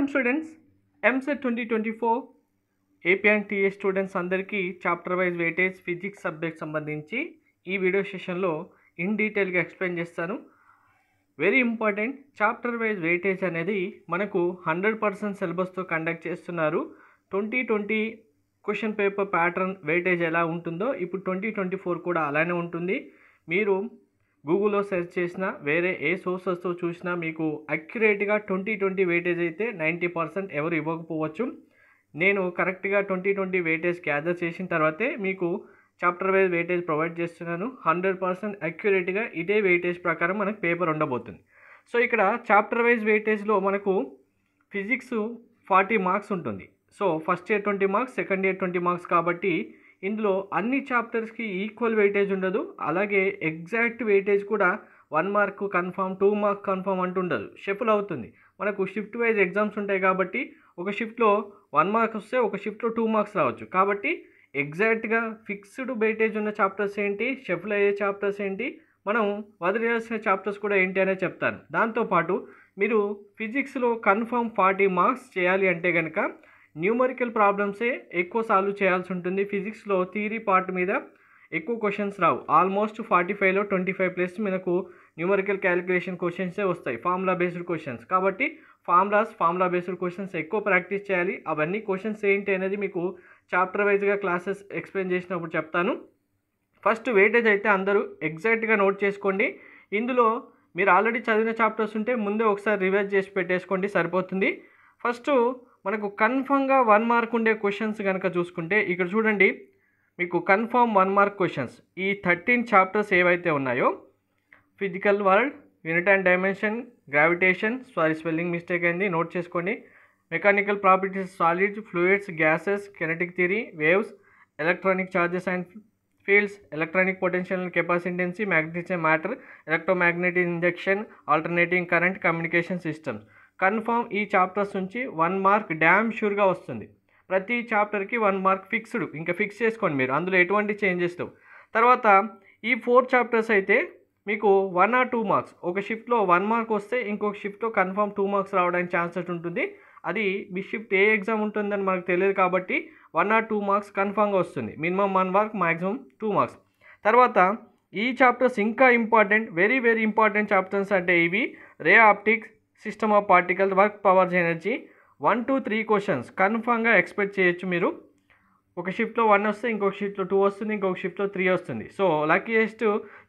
Welcome students. EAMCET 2024 AP and TA students అందరికీ chapter wise weightage physics subject సంబంధించి ఈ video సెషన్లో in డీటెయిల్గా ఎక్స్ప్లెయిన్ చేస్తాను. Very important, chapter wise weightage అనేది మనకు 100% సిలబస్తో కండక్ట్ చేస్తున్నారు. 2020 క్వశ్చన్ పేపర్ ప్యాటర్న్ వెయిటేజ్ ఎలా ఉంటుందో ఇప్పుడు 2024 కూడా అలానే ఉంటుంది. మీరు గూగుల్లో సెర్చ్ చేసినా వేరే ఏ సోర్సెస్తో చూసినా మీకు అక్యురేట్గా 2020 వెయిటేజ్ అయితే 90% ఎవరు ఇవ్వకపోవచ్చు. నేను కరెక్ట్గా 2020 వెయిటేజ్ గ్యాదర్ చేసిన తర్వాతే మీకు చాప్టర్ వైజ్ వెయిటేజ్ ప్రొవైడ్ చేస్తున్నాను. 100% అక్యురేట్గా ఇదే వెయిటేజ్ ప్రకారం మనకు పేపర్ ఉండబోతుంది. సో ఇక్కడ చాప్టర్ వైజ్ వెయిటేజ్లో మనకు ఫిజిక్స్ 40 మార్క్స్ ఉంటుంది. So first year 20 marks, second year 20 marks కాబట్టి ఇందులో అన్ని చాప్టర్స్కి ఈక్వల్ వెయిటేజ్ ఉండదు. అలాగే ఎగ్జాక్ట్ వెయిటేజ్ కూడా 1 మార్క్ కన్ఫామ్, 2 మార్క్ కన్ఫామ్ అంటుండదు, షఫుల్ అవుతుంది. మనకు షిఫ్ట్ వైజ్ ఎగ్జామ్స్ ఉంటాయి కాబట్టి ఒక షిఫ్ట్లో 1 మార్క్ వస్తే ఒక షిఫ్ట్లో 2 మార్క్స్ రావచ్చు. కాబట్టి ఎగ్జాక్ట్గా ఫిక్స్డ్ వెయిటేజ్ ఉన్న చాప్టర్స్ ఏంటి, షఫుల్ అయ్యే చాప్టర్స్ ఏంటి, మనం వదిలేయాల్సిన చాప్టర్స్ కూడా ఏంటి అనేది చెప్తాను. దాంతోపాటు మీరు ఫిజిక్స్లో కన్ఫామ్ 40 మార్క్స్ చేయాలి అంటే కనుక న్యూమరికల్ ప్రాబ్లమ్సే ఎక్కువ సాల్వ్ చేయాల్సి ఉంటుంది. ఫిజిక్స్లో థియరీ పార్ట్ మీద ఎక్కువ క్వశ్చన్స్ రావు. ఆల్మోస్ట్ 45లో 25+ మనకు న్యూమరికల్ క్యాలిక్యులేషన్ క్వశ్చన్సే వస్తాయి, ఫార్ములా బేస్డ్ క్వశ్చన్స్. కాబట్టి ఫార్ములా బేస్డ్ క్వశ్చన్స్ ఎక్కువ ప్రాక్టీస్ చేయాలి. అవన్నీ క్వశ్చన్స్ ఏంటి అనేది మీకు చాప్టర్ వైజ్గా క్లాసెస్ ఎక్స్ప్లెయిన్ చేసినప్పుడు చెప్తాను. ఫస్ట్ వెయిటేజ్ అయితే అందరూ ఎగ్జాక్ట్గా నోట్ చేసుకోండి. ఇందులో మీరు ఆల్రెడీ చదివిన చాప్టర్స్ ఉంటే ముందే ఒకసారి రివైజ్ చేసి పెట్టేసుకోండి, సరిపోతుంది. ఫస్ట్ మనకు కన్ఫామ్గా 1 మార్క్ ఉండే క్వశ్చన్స్ కనుక చూసుకుంటే ఇక్కడ చూడండి, మీకు కన్ఫామ్ 1 మార్క్ క్వశ్చన్స్ ఈ 13 చాప్టర్స్ ఏవైతే ఉన్నాయో, physical world, unit and dimension, gravitation, spelling mistake అయింది, నోట్ చేసుకోండి, mechanical properties solids, fluids, gases, kinetic theory, waves, electronic charges and fields, electronic potential and capacitance, magnetism matter, electromagnetic injection, alternating current, communication systems. Confirm ఈ chapters నుంచి 1 mark dam షూర్గా వస్తుంది. ప్రతి చాప్టర్కి 1 mark fixed, ఇంకా fix చేసుకోండి మీరు, అందులో ఎటువంటి changes లేవు. తర్వాత ఈ 4 చాప్టర్స్ అయితే మీకు 1 or 2 మార్క్స్, ఒక షిఫ్ట్లో 1 మార్క్ వస్తే ఇంకొక షిఫ్ట్లో కన్ఫామ్ 2 మార్క్స్ రావడానికి ఛాన్సెస్ ఉంటుంది. అది మీ షిఫ్ట్ ఏ ఎగ్జామ్ ఉంటుందని మనకు తెలియదు కాబట్టి 1 or 2 మార్క్స్ కన్ఫామ్గా వస్తుంది. Minimum 1 mark, maximum 2 marks. తర్వాత ఈ చాప్టర్స్ ఇంకా important, very very important chapters అంటే ఇవి: ray optics, system of particles, work, powers, energy. 1 to 3 questions కన్ఫామ్గా ఎక్స్పెక్ట్ చేయొచ్చు మీరు. ఒక షిఫ్ట్లో 1 వస్తే ఇంకొక షిఫ్ట్లో 2 వస్తుంది, ఇంకొక షిఫ్ట్లో 3 వస్తుంది. సో లక్కీయెస్ట్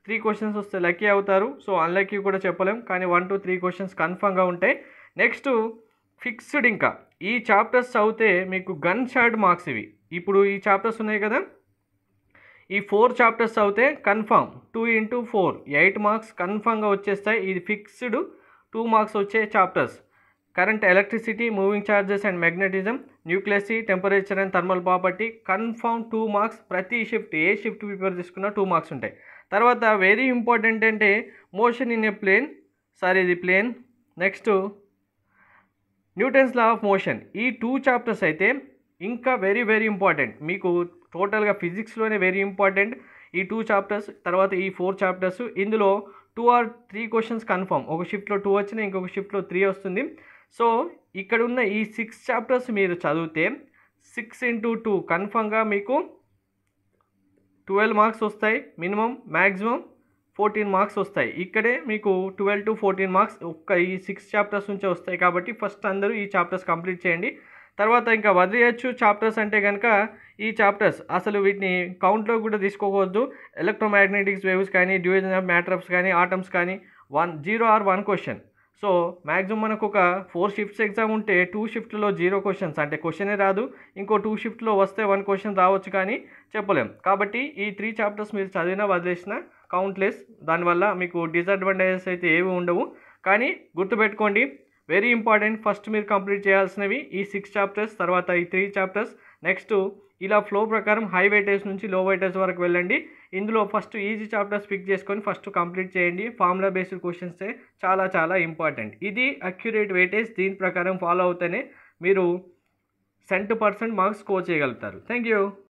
3 క్వశ్చన్స్ వస్తే లక్కీ అవుతారు. సో అన్లక్కీ కూడా చెప్పలేం, కానీ 1 to 3 క్వశ్చన్స్ కన్ఫామ్గా ఉంటాయి. నెక్స్ట్ ఫిక్స్డ్, ఇంకా ఈ చాప్టర్స్ చదివితే మీకు గన్ షాట్ మార్క్స్ ఇవి. ఇప్పుడు ఈ చాప్టర్స్ ఉన్నాయి కదా, ఈ 4 చాప్టర్స్ చదివితే కన్ఫామ్ 2 into 4 8 మార్క్స్ కన్ఫామ్గా వచ్చేస్తాయి. ఇది ఫిక్స్డ్ 2 మార్క్స్ వచ్చే chapters: current, electricity, moving charges and magnetism, nucleus, temperature and thermal property. Confirm 2 marks ప్రతి షిఫ్ట్, ఏ షిఫ్ట్ ప్రిపేర్ చేసుకున్నా 2 మార్క్స్ ఉంటాయి. తర్వాత వెరీ ఇంపార్టెంట్ అంటే మోషన్ ఇన్ ఏ ప్లేన్, ఇది plane. Next Newton's law of motion. ఈ 2 chapters అయితే ఇంకా వెరీ వెరీ ఇంపార్టెంట్, మీకు టోటల్గా ఫిజిక్స్లోనే వెరీ ఇంపార్టెంట్ ఈ 2 చాప్టర్స్. తర్వాత ఈ 4 చాప్టర్స్, ఇందులో 2 or 3 క్వశ్చన్స్ కన్ఫామ్. ఒక షిఫ్ట్లో 2 వచ్చినా ఇంకొక షిఫ్ట్లో 3 వస్తుంది. సో ఇక్కడ ఉన్న ఈ 6 చాప్టర్స్ మీరు చదివితే 6 into 2 కన్ఫామ్గా మీకు 12 మార్క్స్ వస్తాయి. మినిమం, మ్యాక్సిమం 14 మార్క్స్ వస్తాయి. ఇక్కడే మీకు 12 to 14 మార్క్స్ ఒక్క ఈ 6 చాప్టర్స్ నుంచే వస్తాయి. కాబట్టి ఫస్ట్ అందరూ ఈ చాప్టర్స్ కంప్లీట్ చేయండి. తర్వాత ఇంకా వదిలేయచ్చు చాప్టర్స్ అంటే కనుక ఈ చాప్టర్స్ అసలు వీటిని కౌంట్లో కూడా తీసుకోకూడదు. ఎలక్ట్రోమాగ్నెటిక్స్ వేవ్స్ కానీ, డ్యూయేషన్ ఆఫ్ మ్యాటర్స్ కానీ, ఆటమ్స్ కానీ 0 or 1 క్వశ్చన్. సో మ్యాక్సిమం మనకు ఒక 4 షిఫ్ట్స్ ఎగ్జామ్ ఉంటే 2 షిఫ్ట్లో 0 క్వశ్చన్స్, అంటే క్వశ్చనే రాదు. ఇంకో 2 షిఫ్ట్లో వస్తే 1 క్వశ్చన్ రావచ్చు, కానీ చెప్పలేం. కాబట్టి ఈ 3 చాప్టర్స్ మీరు చదివినా వదిలేసిన కౌంట్లెస్. దానివల్ల మీకు డిసడ్వాంటేజెస్ అయితే ఏవి ఉండవు. కానీ గుర్తుపెట్టుకోండి, వెరీ ఇంపార్టెంట్, ఫస్ట్ మీరు కంప్లీట్ చేయాల్సినవి ఈ 6 చాప్టర్స్, తర్వాత ఈ 3 చాప్టర్స్. నెక్స్ట్ ఇలా ఫ్లో ప్రకారం హై వెయిటేజ్ నుంచి లో వెయిటేజ్ వరకు వెళ్ళండి. ఇందులో ఫస్ట్ ఈజీ చాప్టర్స్ పిక్ చేసుకొని ఫస్ట్ కంప్లీట్ చేయండి. ఫార్ములా బేస్డ్ క్వశ్చన్సే చాలా చాలా ఇంపార్టెంట్. ఇది అక్యురేట్ వెయిటేజ్. దీని ప్రకారం ఫాలో అవుతేనే మీరు 100% మార్క్స్ స్కోర్ చేయగలుగుతారు. Thank you.